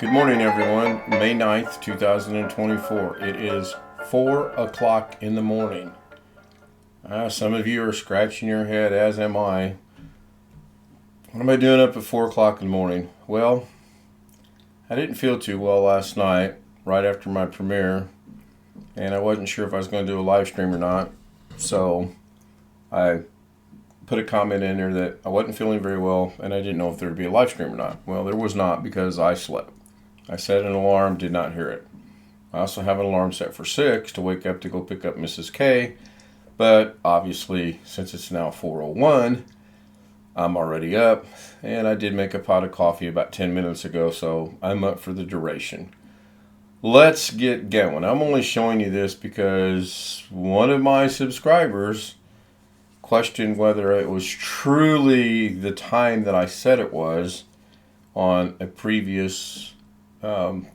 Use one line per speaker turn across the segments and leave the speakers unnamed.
Good morning, everyone. May 9th, 2024. It is 4 o'clock in the morning. Some of you are scratching your head, as am I. What am I doing up at 4 o'clock in the morning? Well, I didn't feel too well last night, right after my premiere, and I wasn't sure if I was going to do a live stream or not. So I put a comment in there that I wasn't feeling very well, and I didn't know if there would be a live stream or not. Well, there was not because I slept. I set an alarm, did not hear it. I also have an alarm set for 6 to wake up to go pick up Mrs. K. But obviously, since it's now 4:01, I'm already up. And I did make a pot of coffee about 10 minutes ago, so I'm up for the duration. Let's get going. I'm only showing you this because one of my subscribers questioned whether it was truly the time that I said it was on a previous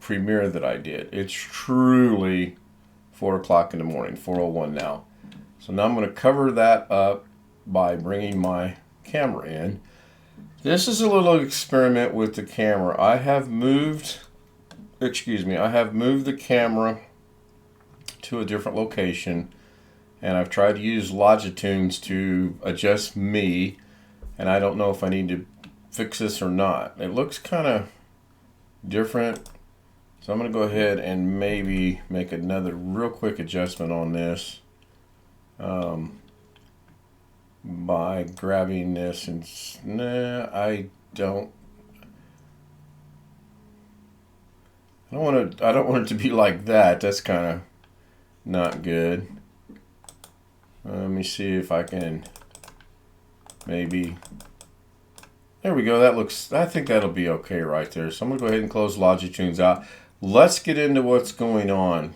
premiere that I did. It's truly 4 o'clock in the morning, 4:01 now. So now I'm going to cover that up by bringing my camera in. This is a little experiment with the camera. I have moved the camera to a different location, and I've tried to use Logitunes to adjust me, and I don't know if I need to fix this or not. It looks kind of different, so I'm going to go ahead and maybe make another real quick adjustment on this by grabbing this and I don't want it to be like that. That's kind of not good. Let me see if I can maybe. There we go. I think that'll be okay right there. So I'm going to go ahead and close Logitunes out. Let's get into what's going on.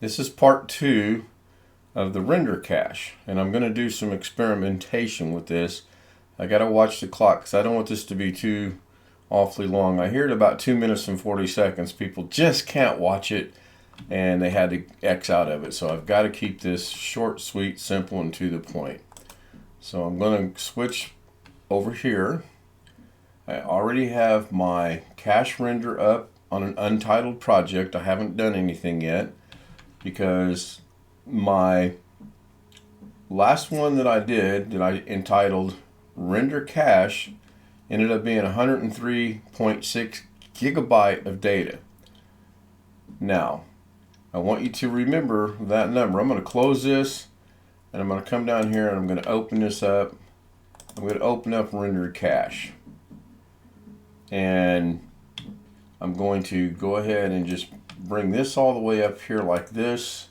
This is part 2 of the render cache, and I'm going to do some experimentation with this. I got to watch the clock because I don't want this to be too awfully long. I hear it about 2 minutes and 40 seconds. People just can't watch it, and they had to X out of it. So I've got to keep this short, sweet, simple, and to the point. So I'm going to switch over here. I already have my cache render up on an untitled project. I haven't done anything yet because my last one that I did that I entitled Render Cache ended up being 103.6 gigabyte of data. Now, I want you to remember that number. I'm going to close this, and I'm going to come down here and I'm going to open this up. I'm going to open up Render Cache, and I'm going to go ahead and just bring this all the way up here like this,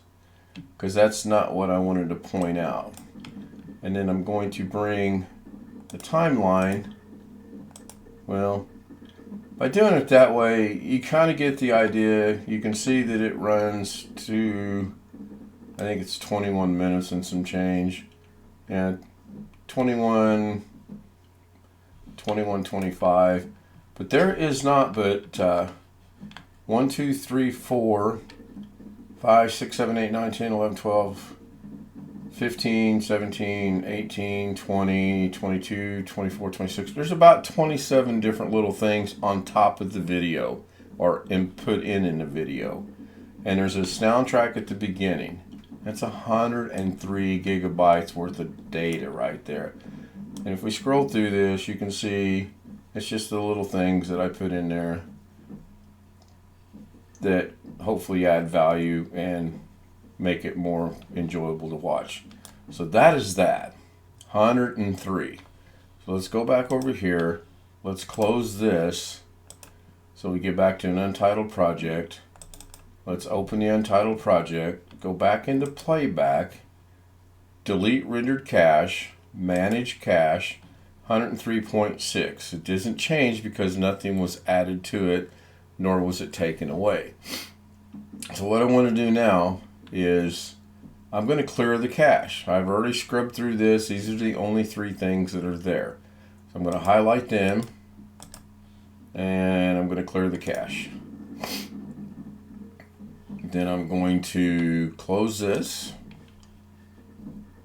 because that's not what I wanted to point out. And then I'm going to bring the timeline. Well, by doing it that way, you kind of get the idea. You can see that it runs to, I think it's 21 minutes and some change. And 25, but there is not but 1, 2, 3, 4, 5, 6, 7, 8, 9, 10, 11, 12, 15, 17, 18, 20, 22, 24, 26. There's about 27 different little things on top of the video or put in the video. And there's a soundtrack at the beginning. That's 103 gigabytes worth of data right there. And if we scroll through this, you can see it's just the little things that I put in there that hopefully add value and make it more enjoyable to watch. So that is that, 103. So let's go back over here. Let's close this so we get back to an untitled project. Let's open the untitled project, go back into playback, delete rendered cache, manage cache, 103.6. It doesn't change because nothing was added to it, nor was it taken away. So what I want to do now is I'm going to clear the cache. I've already scrubbed through this. These are the only 3 things that are there. So I'm going to highlight them, and I'm going to clear the cache. Then I'm going to close this.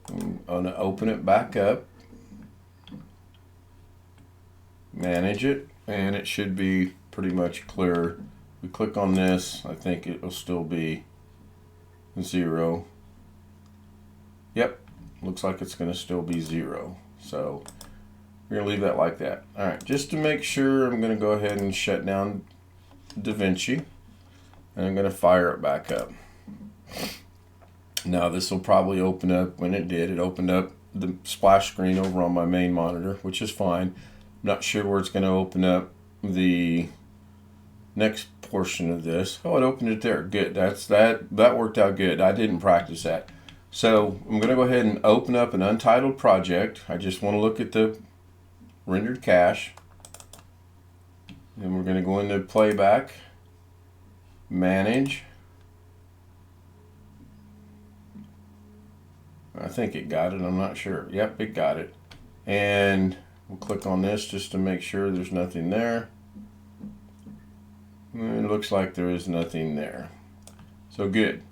I'm going to open it back up, manage it, and it should be pretty much clear. We click on this, I think it will still be 0. Yep, looks like it's going to still be 0. So we're going to leave that like that. All right, just to make sure, I'm going to go ahead and shut down DaVinci, and I'm going to fire it back up. Now this will probably open up. When it did, it opened up the splash screen over on my main monitor, which is fine. I'm not sure where it's going to open up the next portion of this. Oh, it opened it there. Good. That worked out good. I didn't practice that. So I'm going to go ahead and open up an untitled project. I just want to look at the rendered cache. Then we're going to go into playback, manage. I think it got it. I'm not sure. Yep, it got it. And we'll click on this just to make sure there's nothing there. It looks like there is nothing there. So good.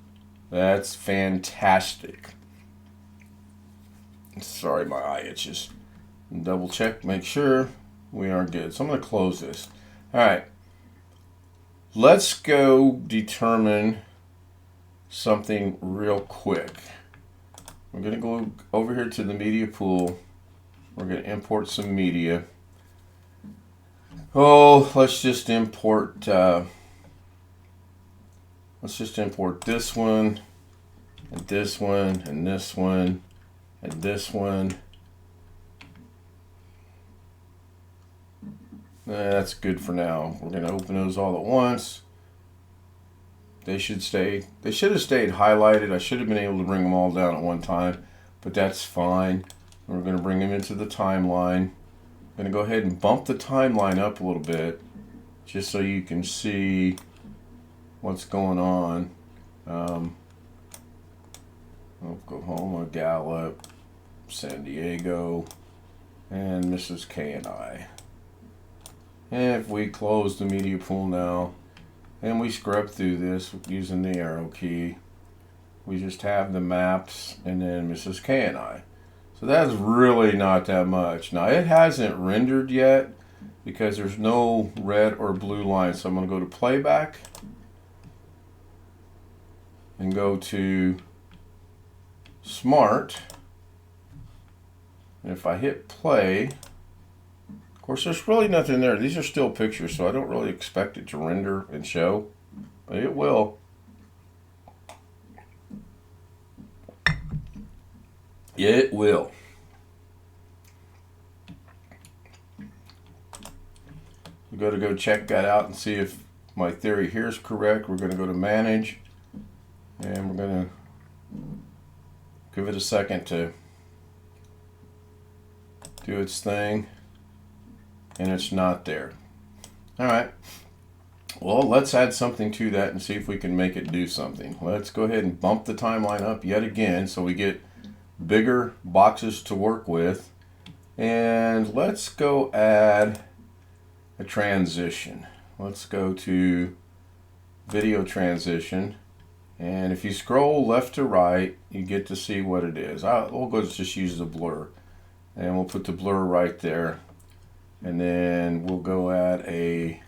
That's fantastic. Sorry, my eye itches. Double check, make sure we are good. So I'm going to close this. All right. Let's go determine something real quick. We're going to go over here to the media pool. We're going to import some media. Oh, let's just import this one, and this one, and this one, and this one. That's good for now. We're going to open those all at once. They should have stayed highlighted. I should have been able to bring them all down at one time, but that's fine. We're going to bring them into the timeline. I'm going to go ahead and bump the timeline up a little bit just so you can see what's going on. Oklahoma, Gallup, San Diego, and Mrs. K and I. And if we close the media pool now, and we scrub through this using the arrow key, we just have the maps and then Mrs. K and I. So that's really not that much. Now it hasn't rendered yet because there's no red or blue line. So I'm going to go to playback and go to smart. And if I hit play, of course there's really nothing there. These are still pictures, so I don't really expect it to render and show, but it will. It will. We got to go check that out and see if my theory here is correct. We're going to go to manage, and we're going to give it a second to do its thing, and it's not there. All right. Well, let's add something to that and see if we can make it do something. Let's go ahead and bump the timeline up yet again so we get bigger boxes to work with. And let's go add a transition. Let's go to video transition. And if you scroll left to right, you get to see what it is. We'll go just use the blur. And we'll put the blur right there. And then we'll go add a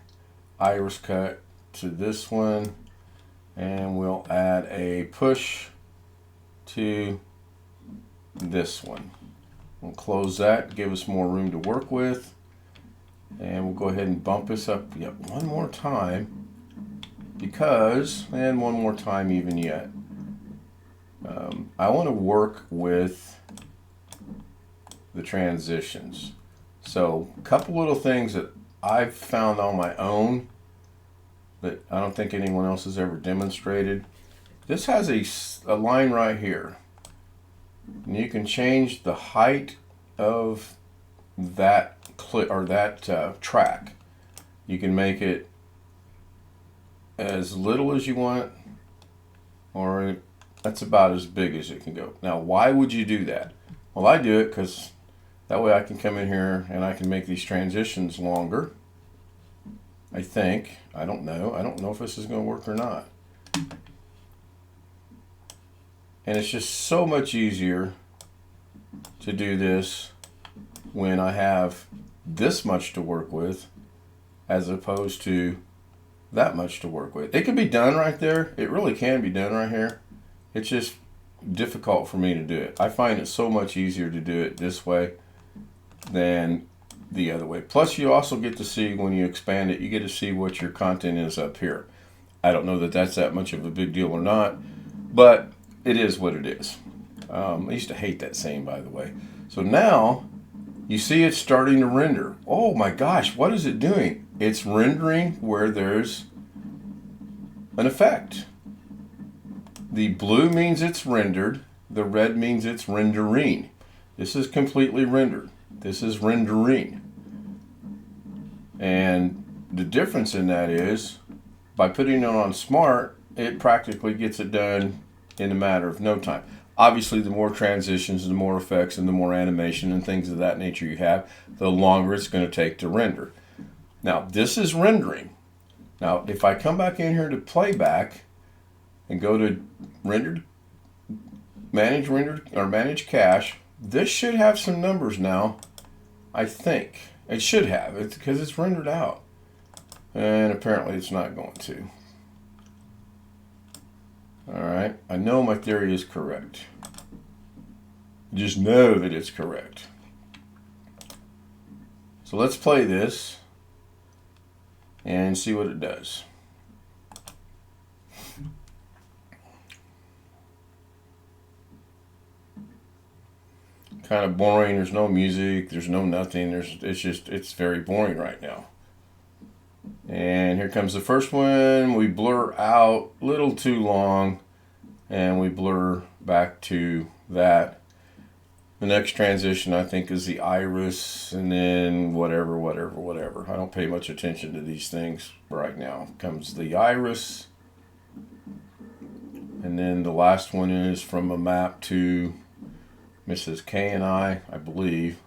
iris cut to this one. And we'll add a push to this one. We'll close that, give us more room to work with. And we'll go ahead and bump this up yet one more time. And one more time even yet. I want to work with the transitions. So a couple little things that I've found on my own that I don't think anyone else has ever demonstrated. This has a line right here. And you can change the height of that clip or that track. You can make it as little as you want, or that's about as big as it can go. Now, why would you do that? Well, I do it because that way I can come in here and I can make these transitions longer. I think. I don't know. I don't know if this is going to work or not. And it's just so much easier to do this when I have this much to work with as opposed to that much to work with. It can be done right there. It really can be done right here. It's just difficult for me to do it. I find it so much easier to do it this way than the other way. Plus, you also get to see when you expand it, you get to see what your content is up here. I don't know that that's that much of a big deal or not, but it is what it is. I used to hate that saying, by the way. So now you see it's starting to render. Oh my gosh, what is it doing? It's rendering where there's an effect. The blue means it's rendered. The red means it's rendering. This is completely rendered. This is rendering. And the difference in that is, by putting it on smart, it practically gets it done in a matter of no time. Obviously, the more transitions, the more effects, and the more animation and things of that nature you have, the longer it's going to take to render. Now, this is rendering. Now, if I come back in here to playback and go to manage cache, this should have some numbers now. I think it should have. It's because it's rendered out, and apparently it's not going to. All right, I know my theory is correct. Just know that it's correct. So let's play this and see what it does. Kind of boring. There's no music. There's no nothing. It's very boring right now. And here comes the first one. We blur out a little too long, and we blur back to that. The next transition, I think, is the iris, and then whatever. I don't pay much attention to these things right now. Comes the iris, and then the last one is from a map to Mrs. K and I believe.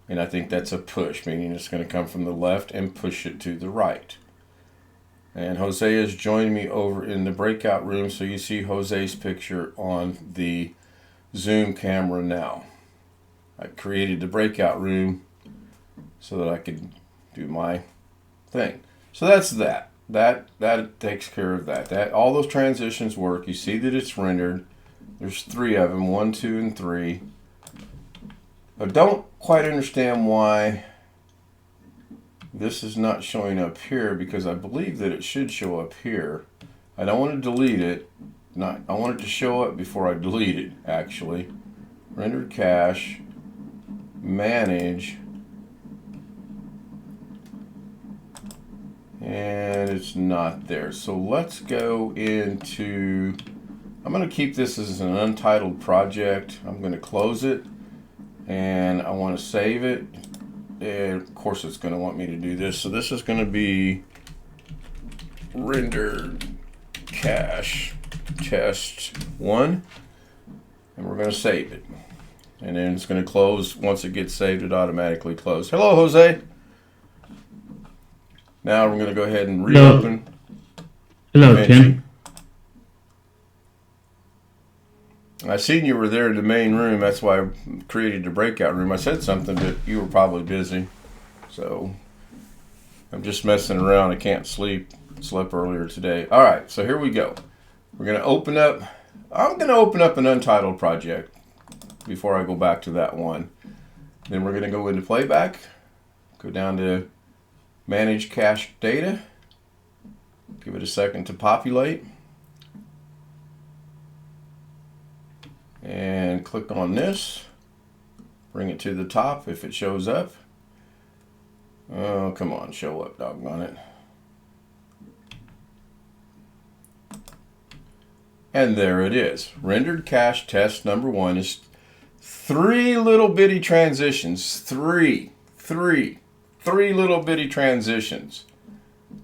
And I think that's a push, meaning it's going to come from the left and push it to the right. And Jose has joined me over in the breakout room, so you see Jose's picture on the Zoom camera now. I created the breakout room so that I could do my thing. So that's that. That takes care of that. All those transitions work. You see that it's rendered. There's 3 of them, 1, 2, and 3. I don't quite understand why this is not showing up here, because I believe that it should show up here. I don't want to delete it. I want it to show up before I delete it, actually. Rendered cache, manage, and it's not there. So let's go into, I'm going to keep this as an untitled project. I'm going to close it. And I want to save it, and of course it's going to want me to do this. So this is going to be rendered cache test 1, and we're going to save it. And then it's going to close. Once it gets saved, it automatically closes. Hello, Jose. Now we're going to go ahead and reopen.
Hello, Tim.
I seen you were there in the main room. That's why I created the breakout room. I said something, but you were probably busy. So I'm just messing around. I can't sleep. Slept earlier today. All right, so here we go. We're going to open up. I'm going to open up an untitled project before I go back to that one. Then we're going to go into playback. Go down to manage cache data. Give it a second to populate. And click on this, bring it to the top if it shows up. Oh, come on, show up, doggone it. And there it is. Rendered cache test number 1 is 3 little bitty transitions. Three little bitty transitions.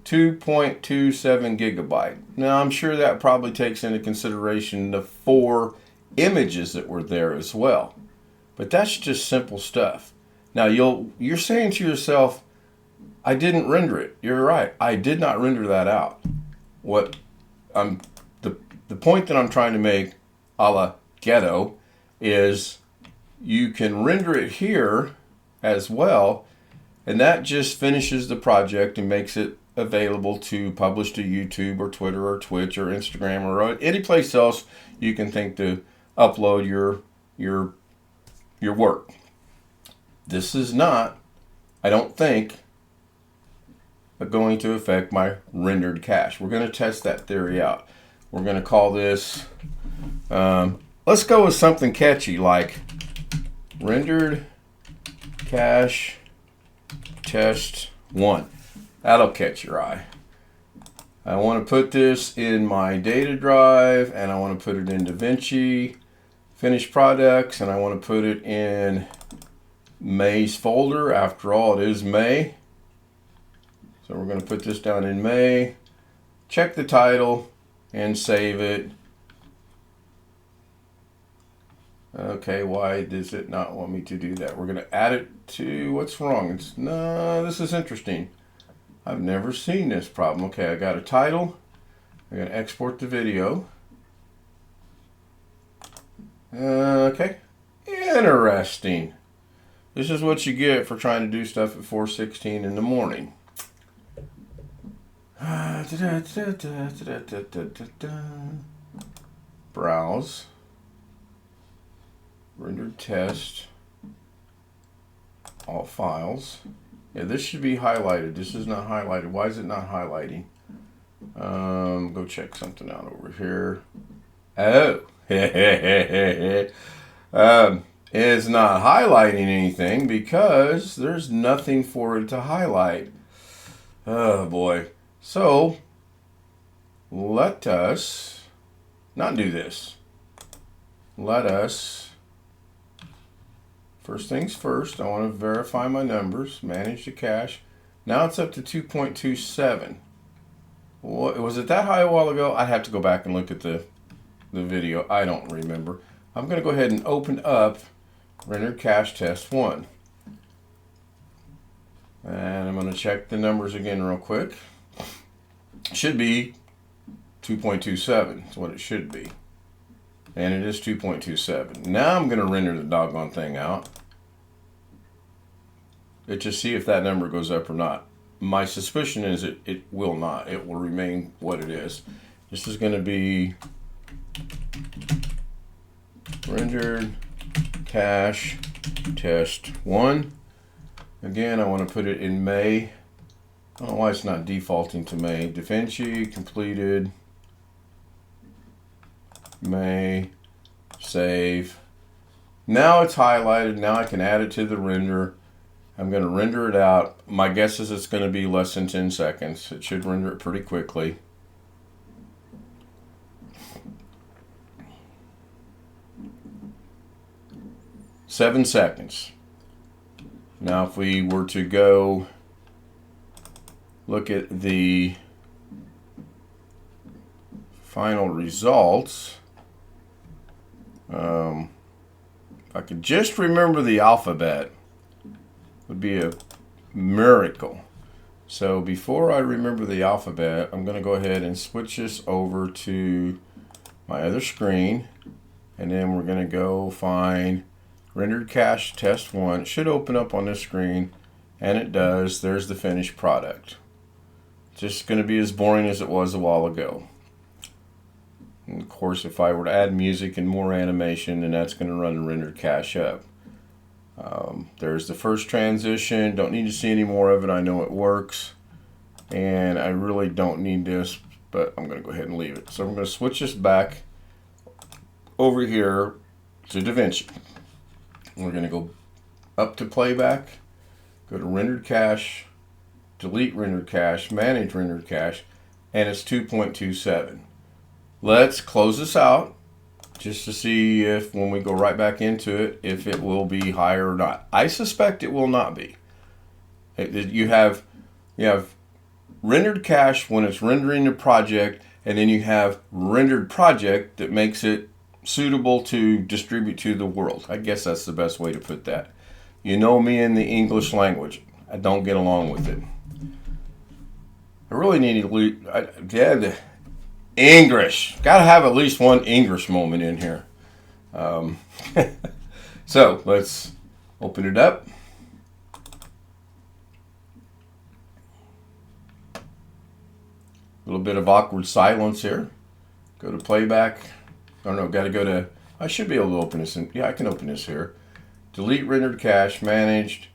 2.27 gigabyte. Now, I'm sure that probably takes into consideration the 4 images that were there as well, but that's just simple stuff. Now you're saying to yourself, I didn't render it. You're right, I did not render that out. What the point that I'm trying to make, a la Ghetto, is you can render it here as well, And that just finishes the project and makes it available to publish to YouTube or Twitter or Twitch or Instagram or any place else you can think to upload your work. This is not, I don't think, going to affect my rendered cache. We're going to test that theory out. We're going to call this, let's go with something catchy like rendered cache test 1. That'll catch your eye. I want to put this in my data drive, and I want to put it in DaVinci finished products, and I want to put it in May's folder. After all, it is May. So we're going to put this down in May, check the title, and save it. Okay, why does it not want me to do that? We're going to add it to, what's wrong? No, this is interesting. I've never seen this problem. Okay, I got a title. I'm going to export the video. Okay, interesting. This is what you get for trying to do stuff at 4:16 in the morning. Browse. Rendered test. All files. Yeah, this should be highlighted. This is not highlighted. Why is it not highlighting? Go check something out over here. Oh. It's not highlighting anything because there's nothing for it to highlight. Oh boy. So let us not do this. Let us, first things first, I want to verify my numbers, manage the cache. Now it's up to 2.27. What, was it that high a while ago? I'd have to go back and look at the video. I don't remember. I'm going to go ahead and open up rendered cache test 1. And I'm going to check the numbers again real quick. Should be 2.27. That's what it should be. And it is 2.27. Now I'm going to render the doggone thing out. To see if that number goes up or not. My suspicion is it will not. It will remain what it is. This is going to be rendered cache test 1. Again, I want to put it in May. I don't know why it's not defaulting to May. DaVinci completed. May. Save. Now it's highlighted. Now I can add it to the render. I'm going to render it out. My guess is it's going to be less than 10 seconds. It should render it pretty quickly. Seven seconds. Now if we were to go look at the final results, if I could just remember the alphabet, would be a miracle. So before I remember the alphabet, I'm going to go ahead and switch this over to my other screen, and then we're going to go find rendered cache test 1. It should open up on this screen, and it does. There's the finished product. Just going to be as boring as it was a while ago. And of course, if I were to add music and more animation, then that's going to run the rendered cache up. There's the first transition. Don't need to see any more of it. I know it works. And I really don't need this, but I'm going to go ahead and leave it. So I'm going to switch this back over here to DaVinci. We're going to go up to playback, go to rendered cache, delete rendered cache, manage rendered cache, and it's 2.27. Let's close this out just to see if when we go right back into it, if it will be higher or not. I suspect it will not be. You have rendered cache when it's rendering the project, and then you have rendered project that makes it suitable to distribute to the world. I guess that's the best way to put that. You know me in the English language. I don't get along with it. I really need to English. Got to have at least one English moment in here. So let's open it up. little bit of awkward silence here. Go to playback. Oh no, got to go to, I should be able to open this. Yeah, I can open this here. Delete rendered cache, managed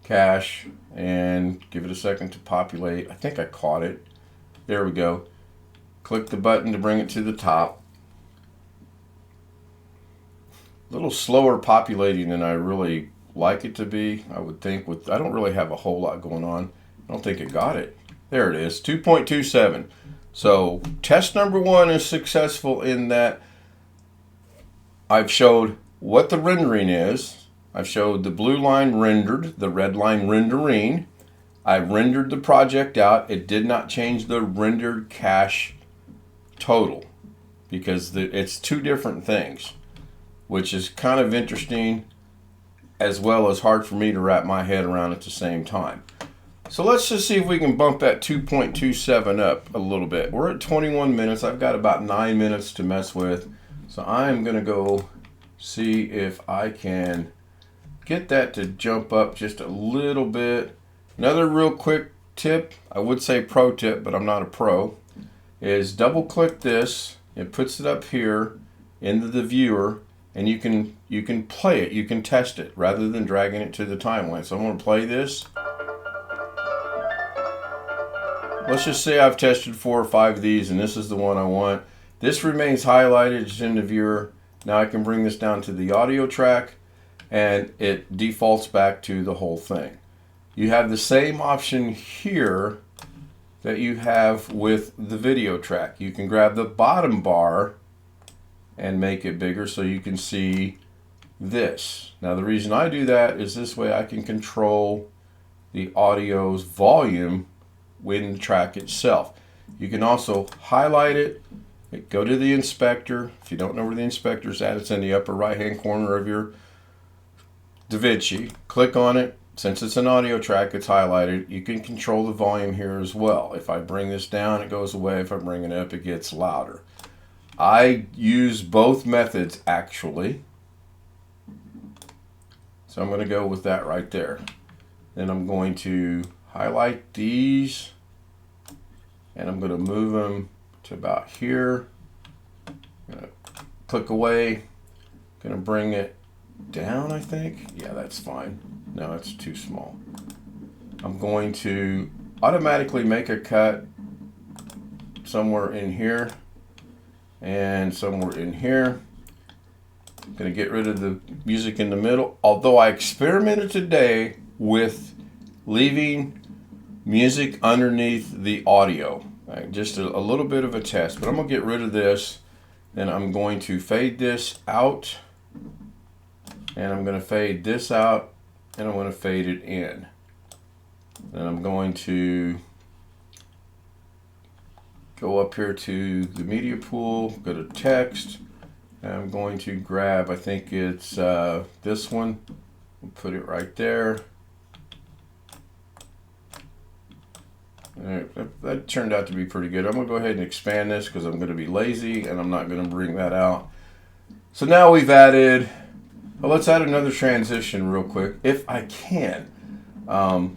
cache, and give it a second to populate. I think I caught it. There we go. Click the button to bring it to the top. A little slower populating than I really like it to be, I would think. I don't really have a whole lot going on. I don't think it got it. There it is, 2.27. So test number 1 is successful in that I've showed what the rendering is. I've showed the blue line rendered, the red line rendering. I rendered the project out. It did not change the rendered cache total because it's two different things, which is kind of interesting as well as hard for me to wrap my head around at the same time. So let's just see if we can bump that 2.27 up a little bit. We're at 21 minutes. I've got about 9 minutes to mess with. So I'm going to go see if I can get that to jump up just a little bit. Another real quick tip, I would say pro tip, but I'm not a pro, is double click this. It puts it up here into the viewer, and you can play it, you can test it rather than dragging it to the timeline. So I'm going to play this. Let's just say I've tested 4 or 5 of these and this is the one I want. This remains highlighted, it's in the viewer. Now I can bring this down to the audio track and it defaults back to the whole thing. You have the same option here that you have with the video track. You can grab the bottom bar and make it bigger so you can see this. Now the reason I do that is this way I can control the audio's volume in the track itself. You can also highlight it, go to the inspector. If you don't know where the inspector is at, it's in the upper right hand corner of your DaVinci. Click on it. Since it's an audio track, it's highlighted. You can control the volume here as well. If I bring this down, it goes away. If I bring it up, it gets louder. I use both methods actually. So I'm going to go with that right there. Then I'm going to highlight these and I'm going to move them to about here. Going to click away. Going to bring it down, I think. Yeah, that's fine. No, it's too small. I'm going to automatically make a cut somewhere in here and somewhere in here. I'm going to get rid of the music in the middle. Although I experimented today with leaving music underneath the audio. Right, just a little bit of a test, but I'm going to get rid of this. Then I'm going to fade this out. And I'm going to fade this out. And I'm going to fade it in. Then I'm going to go up here to the media pool, go to text. And I'm going to grab, I think it's this one. Put it right there. That turned out to be pretty good. I'm going to go ahead and expand this because I'm going to be lazy and I'm not going to bring that out. So now we've added, well, let's add another transition real quick if I can.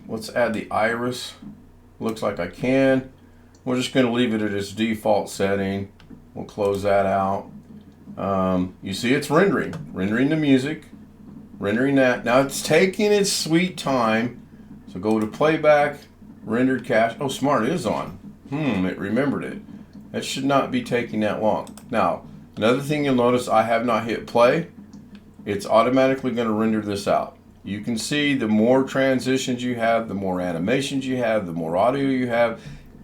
Let's add the iris. Looks like I can. We're just going to leave it at its default setting. We'll close that out. You see it's rendering the music, rendering that. Now it's taking its sweet time. So go to playback. Rendered cache. Oh, smart, it is on. It remembered it. That should not be taking that long. Now, another thing you'll notice, I have not hit play. It's automatically going to render this out. You can see the more transitions you have, the more animations you have, the more audio you have,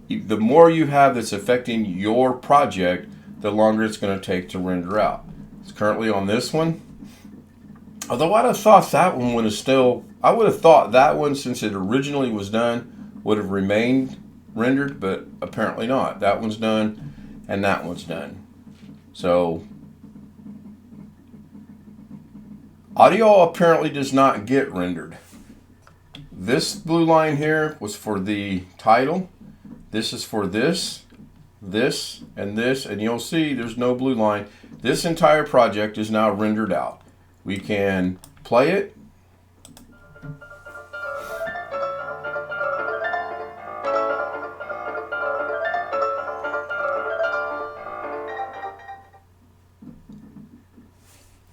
the more you have that's affecting your project, the longer it's going to take to render out. It's currently on this one. Although I'd have thought that one would have still, I would have thought that one, since it originally was done, would have remained rendered, but apparently not. That one's done and that one's done. So audio apparently does not get rendered. This blue line here was for the title. This is for this, and you'll see there's no blue line. This entire project is now rendered out. We can play it.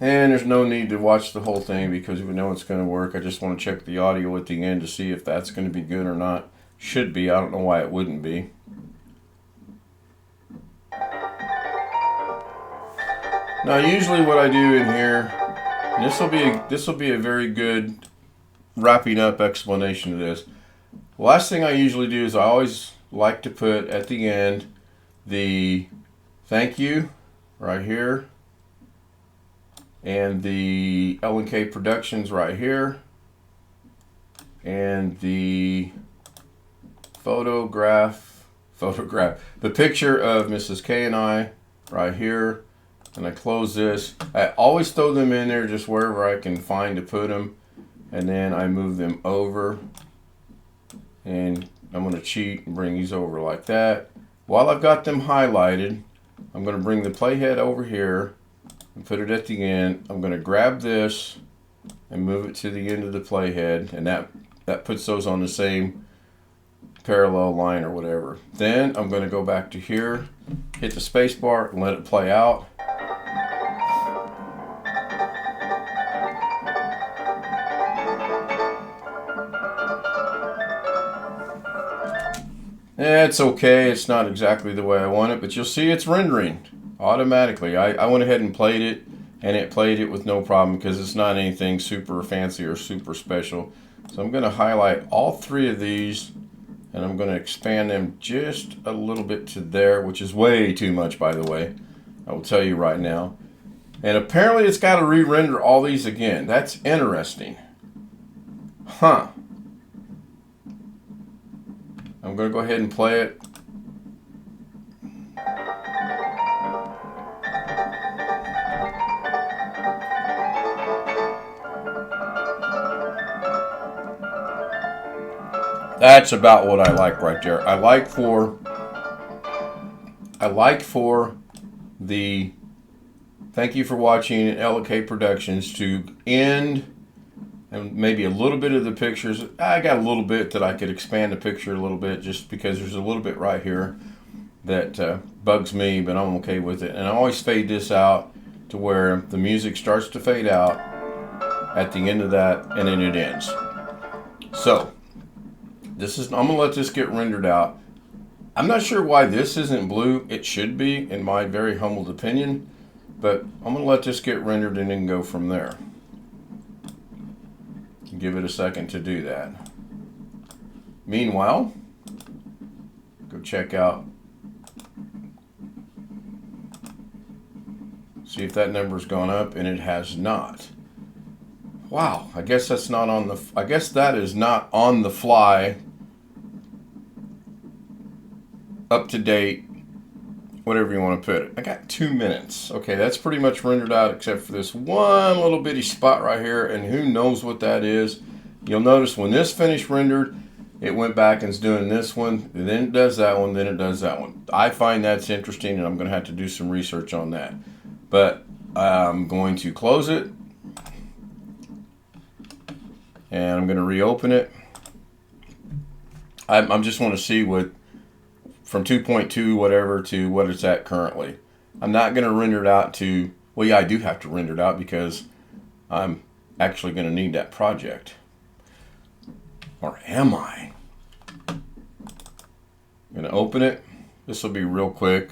And there's no need to watch the whole thing because we know it's going to work. I just want to check the audio at the end to see if that's going to be good or not. Should be. I don't know why it wouldn't be. Now, usually what I do in here, and this will be a very good wrapping up explanation of this. The last thing I usually do is I always like to put at the end the thank you right here, and the L&K Productions right here, and the photograph, the picture of Mrs. K and I right here. And I close this. I always throw them in there just wherever I can find to put them. And then I move them over. And I'm going to cheat and bring these over like that. While I've got them highlighted, I'm going to bring the playhead over here and put it at the end. I'm going to grab this and move it to the end of the playhead. And that puts those on the same parallel line or whatever. Then I'm going to go back to here, hit the space bar and let it play out. It's okay, it's not exactly the way I want it, but you'll see it's rendering automatically. I went ahead and played it, and it played it with no problem because it's not anything super fancy or super special. So I'm going to highlight all three of these, and I'm going to expand them just a little bit to there, which is way too much, by the way. I will tell you right now. And apparently it's got to re-render all these again. That's interesting. Huh. I'm going to go ahead and play it. That's about what I like right there. I like for the thank you for watching L&K Productions to end, and maybe a little bit of the pictures. I got a little bit that I could expand the picture a little bit just because there's a little bit right here that bugs me, but I'm okay with it. And I always fade this out to where the music starts to fade out at the end of that, and then it ends. So I'm gonna let this get rendered out. I'm not sure why this isn't blue. It should be, in my very humbled opinion, but I'm gonna let this get rendered and then go from there. Give it a second to do that. Meanwhile, go check out, see if that number's gone up, and it has not. Wow, I guess that's not on the, I guess that is not on the fly, up to date, whatever you want to put it. I got 2 minutes. Okay, that's pretty much rendered out except for this one little bitty spot right here, and who knows what that is. You'll notice when this finished rendered, it went back and is doing this one, and then it does that one, then it does that one. I find that's interesting, and I'm going to have to do some research on that. But I'm going to close it, and I'm going to reopen it. I just want to see what, from 2.2 whatever to what it's at currently. I'm not going to render it out to, well, yeah, I do have to render it out because I'm actually going to need that project. Or am I? I'm going to open it. This will be real quick.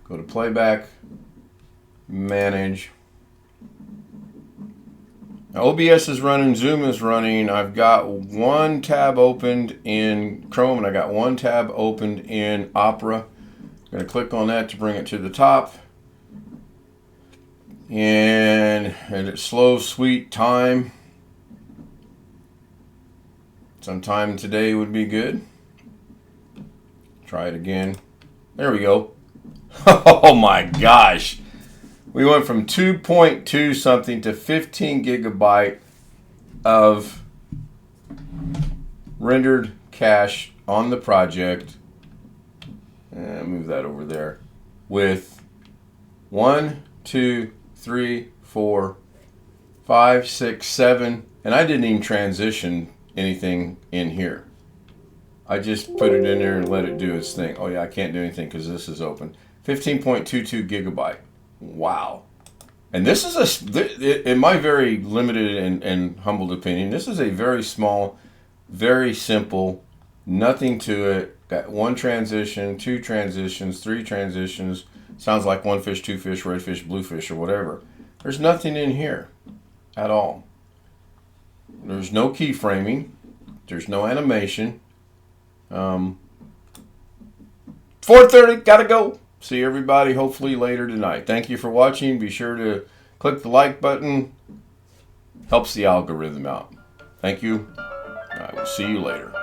Go to playback, manage. Now, OBS is running, Zoom is running. I've got one tab opened in Chrome and I got one tab opened in Opera. I'm going to click on that to bring it to the top. And it's slow, sweet time. Sometime today would be good. Try it again. There we go. Oh my gosh. We went from 2.2 something to 15 gigabyte of rendered cache on the project. Move that over there. With 1, 2, 3, 4, 5, 6, 7, and I didn't even transition anything in here. I just put it in there and let it do its thing. Oh yeah, I can't do anything because this is open. 15.22 gigabyte. Wow. And this is in my very limited and humbled opinion, this is a very small, very simple, nothing to it. Got one transition, two transitions, three transitions. Sounds like one fish, two fish, red fish, blue fish, or whatever. There's nothing in here at all. There's no keyframing. There's no animation. 4:30, gotta go. See everybody hopefully later tonight. Thank you for watching. Be sure to click the like button. Helps the algorithm out. Thank you. I will see you later.